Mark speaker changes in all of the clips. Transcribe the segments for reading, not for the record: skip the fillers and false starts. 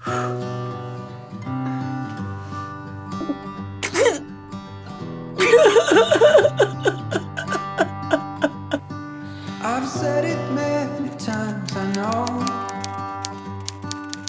Speaker 1: I've said it many times, I know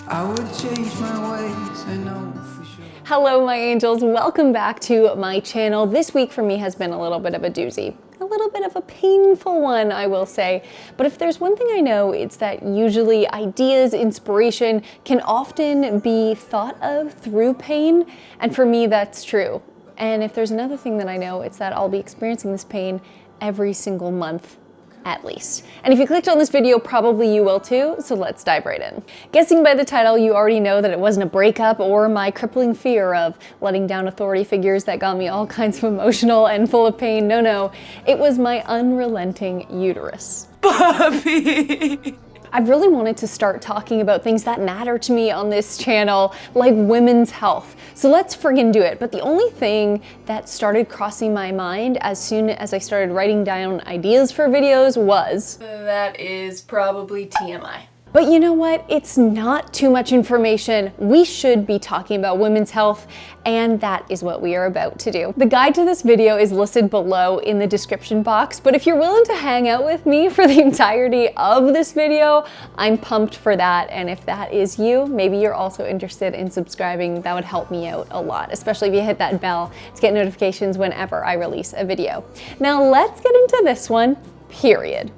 Speaker 1: I would change my ways, I know for sure.
Speaker 2: Hello my angels, welcome back to my channel. This week for me has been a little bit of a doozy. A little bit of a painful one, I will say. But if there's one thing I know, it's that usually ideas, inspiration can often be thought of through pain. And for me, that's true. And if there's another thing that I know, it's that I'll be experiencing this pain every single month at least. And if you clicked on this video, probably you will too, so let's dive right in. Guessing by the title, you already know that it wasn't a breakup or my crippling fear of letting down authority figures that got me all kinds of emotional and full of pain. No, it was my unrelenting uterus. Puppy! I've really wanted to start talking about things that matter to me on this channel, like women's health. So let's friggin' do it. But the only thing that started crossing my mind as soon as I started writing down ideas for videos was, that is probably TMI. But you know what? It's not too much information. We should be talking about women's health, and that is what we are about to do. The guide to this video is listed below in the description box, but if you're willing to hang out with me for the entirety of this video, I'm pumped for that. And if that is you, maybe you're also interested in subscribing. That would help me out a lot, especially if you hit that bell to get notifications whenever I release a video. Now let's get into this one, period.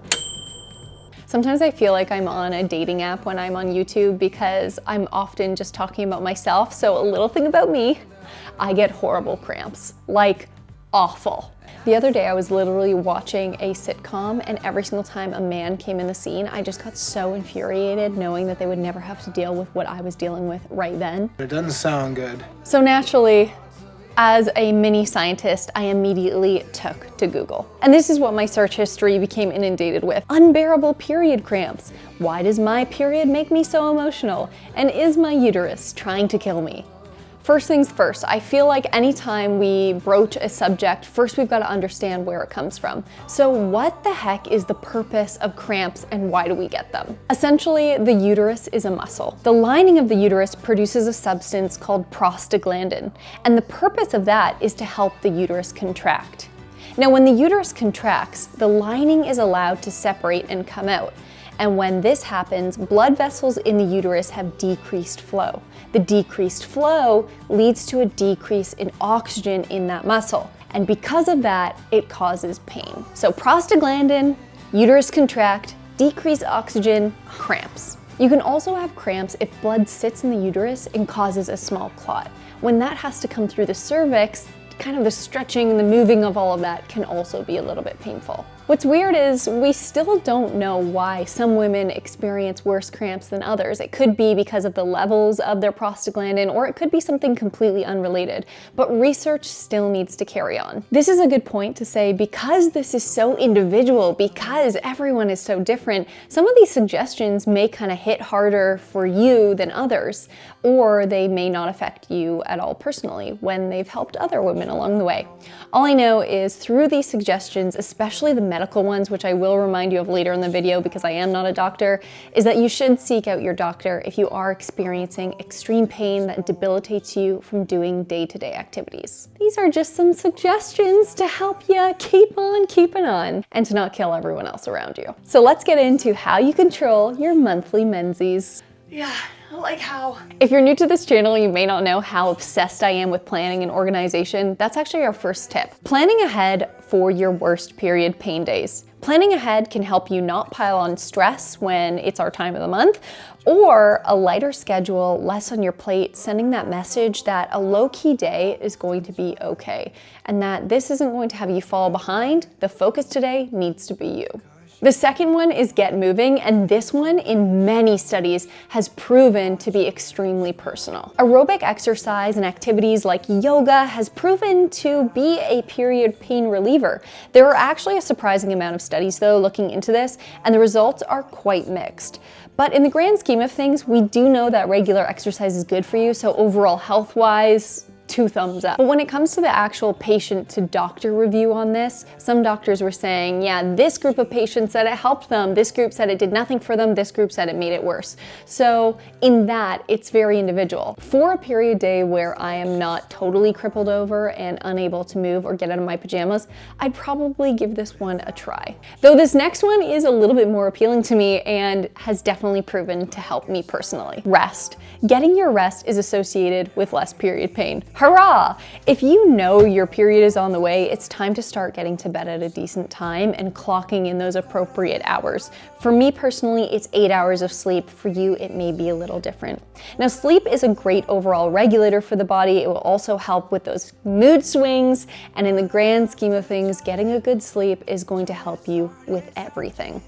Speaker 2: Sometimes I feel like I'm on a dating app when I'm on YouTube because I'm often just talking about myself. So a little thing about me, I get horrible cramps, like awful. The other day I was literally watching a sitcom, and every single time a man came in the scene, I just got so infuriated knowing that they would never have to deal with what I was dealing with right then.
Speaker 3: It doesn't sound good.
Speaker 2: So naturally, as a mini scientist, I immediately took to Google. And this is what my search history became inundated with. Unbearable period cramps. Why does my period make me so emotional? And is my uterus trying to kill me? First things first, I feel like anytime we broach a subject, first we've got to understand where it comes from. So what the heck is the purpose of cramps and why do we get them? Essentially, the uterus is a muscle. The lining of the uterus produces a substance called prostaglandin, and the purpose of that is to help the uterus contract. Now, when the uterus contracts, the lining is allowed to separate and come out. And when this happens, blood vessels in the uterus have decreased flow. The decreased flow leads to a decrease in oxygen in that muscle. And because of that, it causes pain. So prostaglandin, uterus contract, decreased oxygen, cramps. You can also have cramps if blood sits in the uterus and causes a small clot. When that has to come through the cervix, kind of the stretching and the moving of all of that can also be a little bit painful. What's weird is we still don't know why some women experience worse cramps than others. It could be because of the levels of their prostaglandin, or it could be something completely unrelated, but research still needs to carry on. This is a good point to say, because this is so individual, because everyone is so different, some of these suggestions may kind of hit harder for you than others, or they may not affect you at all personally when they've helped other women along the way. All I know is through these suggestions, especially the medical ones, which I will remind you of later in the video because I am not a doctor, is that you should seek out your doctor if you are experiencing extreme pain that debilitates you from doing day-to-day activities. These are just some suggestions to help you keep on keeping on and to not kill everyone else around you. So let's get into how you control your monthly menses. Yeah. Like how? If you're new to this channel, you may not know how obsessed I am with planning and organization. That's actually our first tip. Planning ahead for your worst period pain days. Planning ahead can help you not pile on stress when it's our time of the month, or a lighter schedule, less on your plate, sending that message that a low-key day is going to be okay, and that this isn't going to have you fall behind. The focus today needs to be you. The second one is get moving, and this one in many studies has proven to be extremely personal. Aerobic exercise and activities like yoga has proven to be a period pain reliever. There are actually a surprising amount of studies though looking into this, and the results are quite mixed. But in the grand scheme of things, we do know that regular exercise is good for you, so overall health-wise, 2 thumbs up. But when it comes to the actual patient to doctor review on this, some doctors were saying, yeah, this group of patients said it helped them, this group said it did nothing for them, this group said it made it worse. So in that, it's very individual. For a period day where I am not totally crippled over and unable to move or get out of my pajamas, I'd probably give this one a try. Though this next one is a little bit more appealing to me and has definitely proven to help me personally. Rest. Getting your rest is associated with less period pain. Hurrah! If you know your period is on the way, it's time to start getting to bed at a decent time and clocking in those appropriate hours. For me personally, it's 8 hours of sleep. For you, it may be a little different. Now, sleep is a great overall regulator for the body. It will also help with those mood swings, and in the grand scheme of things, getting a good sleep is going to help you with everything.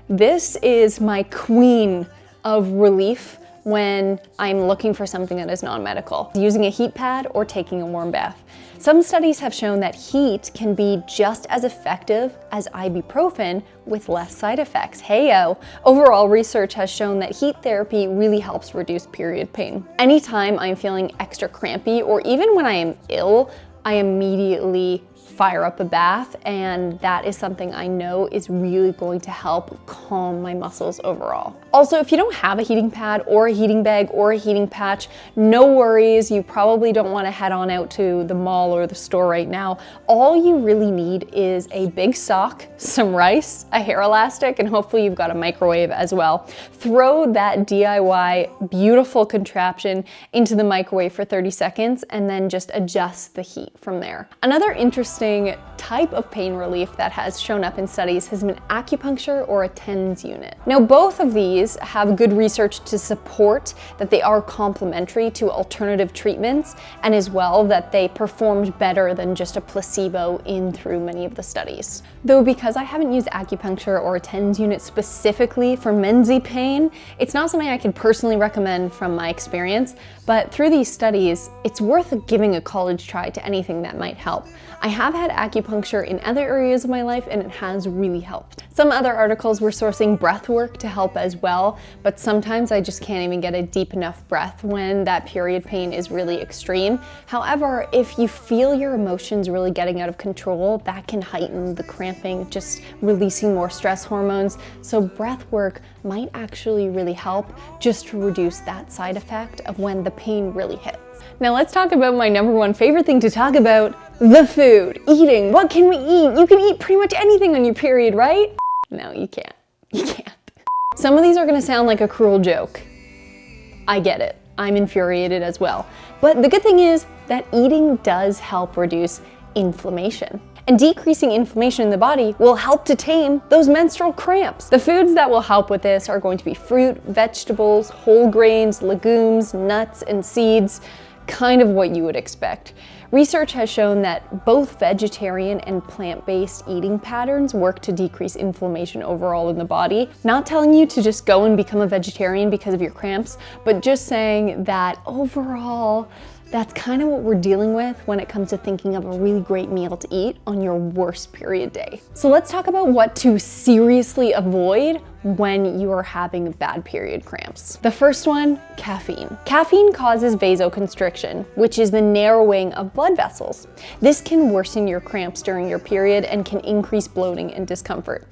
Speaker 2: This is my queen of relief when I'm looking for something that is non-medical, using a heat pad or taking a warm bath. Some studies have shown that heat can be just as effective as ibuprofen with less side effects. Heyo! Overall, research has shown that heat therapy really helps reduce period pain. Anytime I'm feeling extra crampy, or even when I am ill, I immediately fire up a bath, and that is something I know is really going to help calm my muscles overall. Also, if you don't have a heating pad or a heating bag or a heating patch, no worries. You probably don't want to head on out to the mall or the store right now. All you really need is a big sock, some rice, a hair elastic, and hopefully you've got a microwave as well. Throw that DIY beautiful contraption into the microwave for 30 seconds and then just adjust the heat from there. Another interesting type of pain relief that has shown up in studies has been acupuncture or a TENS unit. Now, both of these have good research to support that they are complementary to alternative treatments, and as well that they performed better than just a placebo in through many of the studies. Though because I haven't used acupuncture or a TENS unit specifically for menzies pain, it's not something I can personally recommend from my experience, but through these studies, it's worth giving a college try to anything that might help. I have had acupuncture in other areas of my life and it has really helped. Some other articles were sourcing breath work to help as well, but sometimes I just can't even get a deep enough breath when that period pain is really extreme. However, if you feel your emotions really getting out of control, that can heighten the cramping, just releasing more stress hormones. So breath work might actually really help just to reduce that side effect of when the pain really hits. Now let's talk about my number one favorite thing to talk about, the food. Eating. What can we eat? You can eat pretty much anything on your period, right? No, you can't. You can't. Some of these are gonna sound like a cruel joke. I get it. I'm infuriated as well. But the good thing is that eating does help reduce inflammation. And decreasing inflammation in the body will help to tame those menstrual cramps. The foods that will help with this are going to be fruit, vegetables, whole grains, legumes, nuts, and seeds, kind of what you would expect. Research has shown that both vegetarian and plant-based eating patterns work to decrease inflammation overall in the body. Not telling you to just go and become a vegetarian because of your cramps, but just saying that overall, that's kind of what we're dealing with when it comes to thinking of a really great meal to eat on your worst period day. So let's talk about what to seriously avoid when you are having bad period cramps. The first one, caffeine. Caffeine causes vasoconstriction, which is the narrowing of blood vessels. This can worsen your cramps during your period and can increase bloating and discomfort.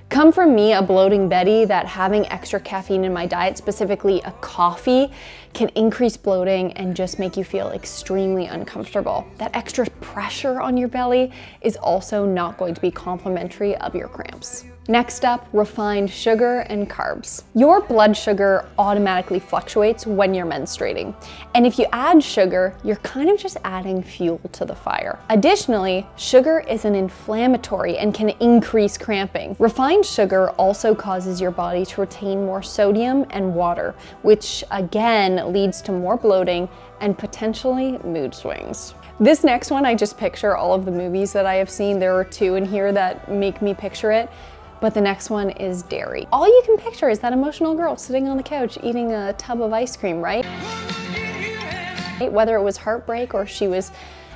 Speaker 2: Come from me, a bloating Betty, that having extra caffeine in my diet, specifically a coffee, can increase bloating and just make you feel extremely uncomfortable. That extra pressure on your belly is also not going to be complimentary of your cramps. Next up, refined sugar and carbs. Your blood sugar automatically fluctuates when you're menstruating. And if you add sugar, you're kind of just adding fuel to the fire. Additionally, sugar is an inflammatory and can increase cramping. Refined sugar also causes your body to retain more sodium and water, which again leads to more bloating and potentially mood swings. This next one, I just picture all of the movies that I have seen. There are 2 in here that make me picture it. But the next one is dairy. All you can picture is that emotional girl sitting on the couch eating a tub of ice cream, right? Whether it was heartbreak or she was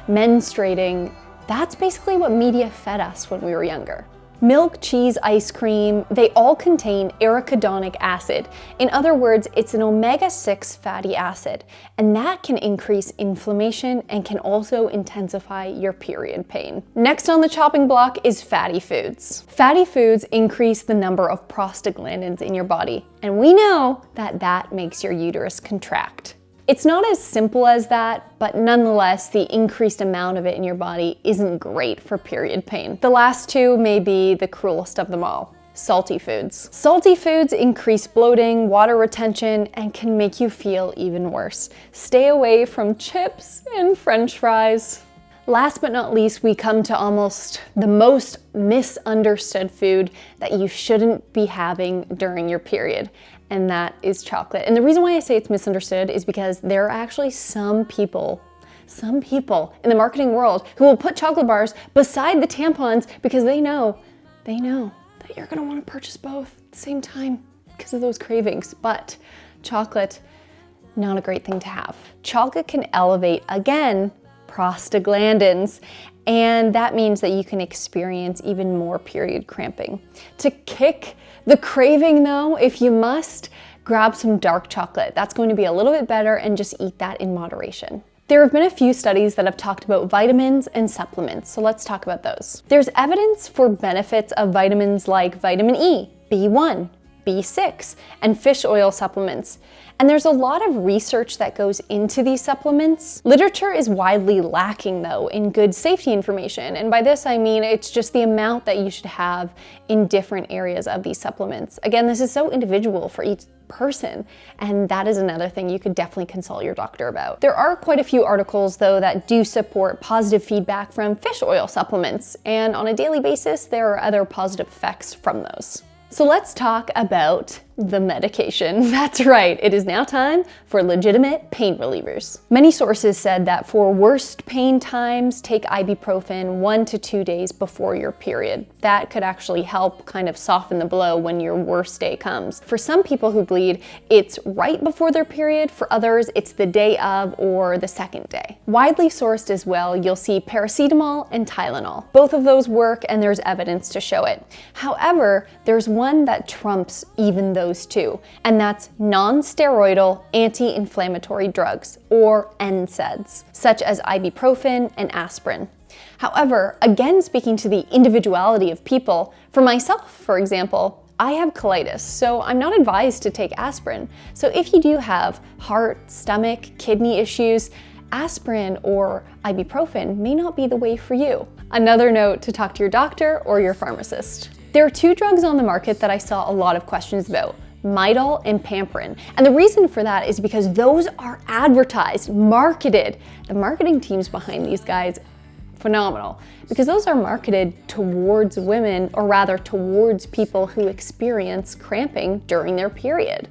Speaker 2: menstruating, that's basically what media fed us when we were younger. Milk, cheese, ice cream, they all contain arachidonic acid. In other words, it's an omega-6 fatty acid, and that can increase inflammation and can also intensify your period pain. Next on the chopping block is fatty foods. Fatty foods increase the number of prostaglandins in your body, and we know that that makes your uterus contract. It's not as simple as that, but nonetheless, the increased amount of it in your body isn't great for period pain. The last two may be the cruelest of them all. Salty foods. Salty foods increase bloating, water retention, and can make you feel even worse. Stay away from chips and French fries. Last but not least, we come to almost the most misunderstood food that you shouldn't be having during your period, and that is chocolate. And the reason why I say it's misunderstood is because there are actually some people in the marketing world who will put chocolate bars beside the tampons because they know that you're gonna wanna purchase both at the same time because of those cravings. But chocolate, not a great thing to have. Chocolate can elevate, again, prostaglandins, and that means that you can experience even more period cramping. To kick the craving though, if you must, grab some dark chocolate. That's going to be a little bit better, and just eat that in moderation. There have been a few studies that have talked about vitamins and supplements, so let's talk about those. There's evidence for benefits of vitamins like vitamin E, B1, B6, and fish oil supplements. And there's a lot of research that goes into these supplements. Literature is widely lacking though in good safety information. And by this I mean it's just the amount that you should have in different areas of these supplements. Again, this is so individual for each person, and that is another thing you could definitely consult your doctor about. There are quite a few articles though that do support positive feedback from fish oil supplements, and on a daily basis there are other positive effects from those. So let's talk about the medication. That's right, it is now time for legitimate pain relievers. Many sources said that for worst pain times, take ibuprofen 1 to 2 days before your period. That could actually help kind of soften the blow when your worst day comes. For some people who bleed, it's right before their period. For others, it's the day of or the second day. Widely sourced as well, you'll see paracetamol and Tylenol. Both of those work, and there's evidence to show it. However, there's one that trumps even those two, and that's non-steroidal anti-inflammatory drugs, or NSAIDs, such as ibuprofen and aspirin. However, again, speaking to the individuality of people, for myself, for example, I have colitis, so I'm not advised to take aspirin. So if you do have heart, stomach, kidney issues, aspirin or ibuprofen may not be the way for you. Another note to talk to your doctor or your pharmacist. There are two drugs on the market that I saw a lot of questions about: Midol and Pamprin. And the reason for that is because those are advertised, marketed. The marketing teams behind these guys, phenomenal, because those are marketed towards women, or rather towards people who experience cramping during their period.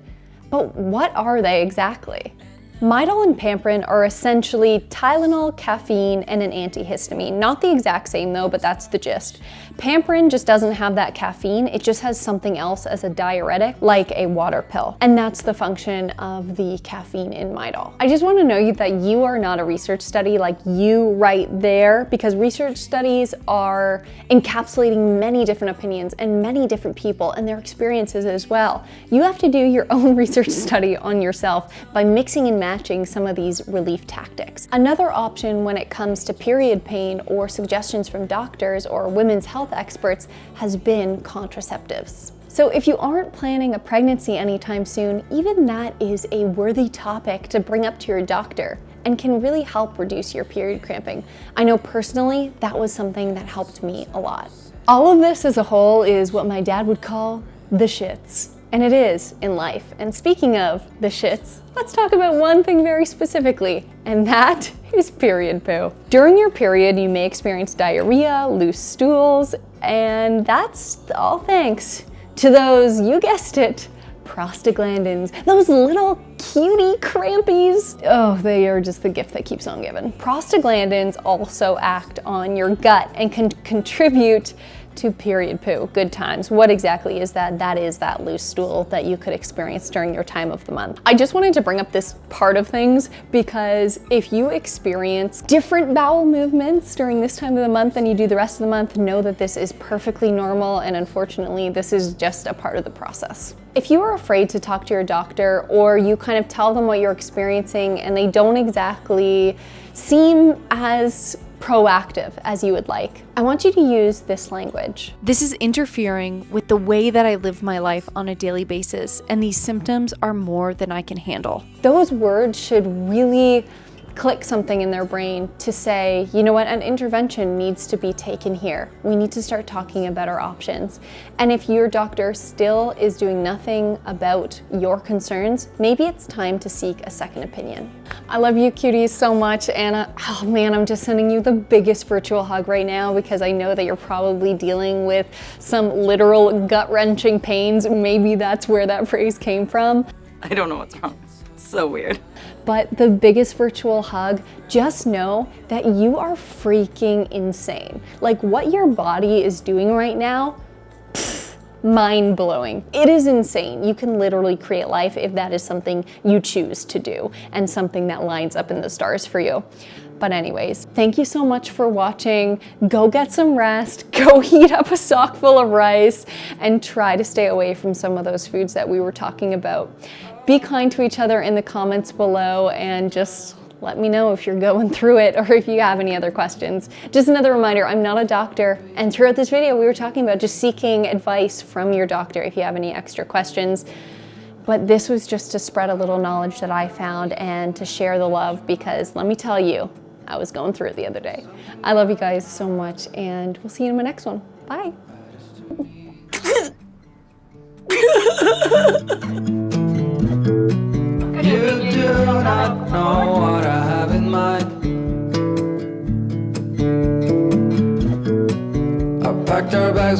Speaker 2: But what are they exactly? Midol and Pamprin are essentially Tylenol, caffeine, and an antihistamine. Not the exact same though, but that's the gist. Pamprin just doesn't have that caffeine, it just has something else as a diuretic, like a water pill. And that's the function of the caffeine in Midol. I just want to know that you are not a research study like you right there, because research studies are encapsulating many different opinions and many different people and their experiences as well. You have to do your own research study on yourself by mixing and matching some of these relief tactics. Another option when it comes to period pain or suggestions from doctors or women's health experts has been contraceptives. So if you aren't planning a pregnancy anytime soon, even that is a worthy topic to bring up to your doctor and can really help reduce your period cramping. I know personally that was something that helped me a lot. All of this as a whole is what my dad would call the shits. And it is in life. And speaking of the shits, let's talk about one thing very specifically, and that is period poo. During your period, you may experience diarrhea, loose stools, and that's all thanks to those, you guessed it, prostaglandins, those little cutie crampies. Oh, they are just the gift that keeps on giving. Prostaglandins also act on your gut and can contribute to period poo, good times. What exactly is that? That is that loose stool that you could experience during your time of the month. I just wanted to bring up this part of things because if you experience different bowel movements during this time of the month than you do the rest of the month, know that this is perfectly normal, and unfortunately this is just a part of the process. If you are afraid to talk to your doctor, or you kind of tell them what you're experiencing and they don't exactly seem as proactive as you would like, I want you to use this language.
Speaker 3: This is interfering with the way that I live my life on a daily basis, and these symptoms are more than I can handle.
Speaker 2: Those words should really click something in their brain to say, you know what, an intervention needs to be taken here. We need to start talking about our options. And if your doctor still is doing nothing about your concerns, maybe it's time to seek a second opinion. I love you cuties so much, Anna. Oh man, I'm just sending you the biggest virtual hug right now because I know that you're probably dealing with some literal gut-wrenching pains. Maybe that's where that phrase came from.
Speaker 4: I don't know what's wrong. It's so weird.
Speaker 2: But the biggest virtual hug, just know that you are freaking insane. Like what your body is doing right now, mind-blowing. It is insane. You can literally create life if that is something you choose to do and something that lines up in the stars for you. But anyways, thank you so much for watching. Go get some rest, go heat up a sock full of rice, and try to stay away from some of those foods that we were talking about. Be kind to each other in the comments below, and just let me know if you're going through it or if you have any other questions. Just another reminder, I'm not a doctor, and throughout this video we were talking about just seeking advice from your doctor if you have any extra questions. But this was just to spread a little knowledge that I found and to share the love, because let me tell you, I was going through it the other day. I love you guys so much, and we'll see you in my next one. Bye.
Speaker 1: You do not know what I have in mind. I packed our bags with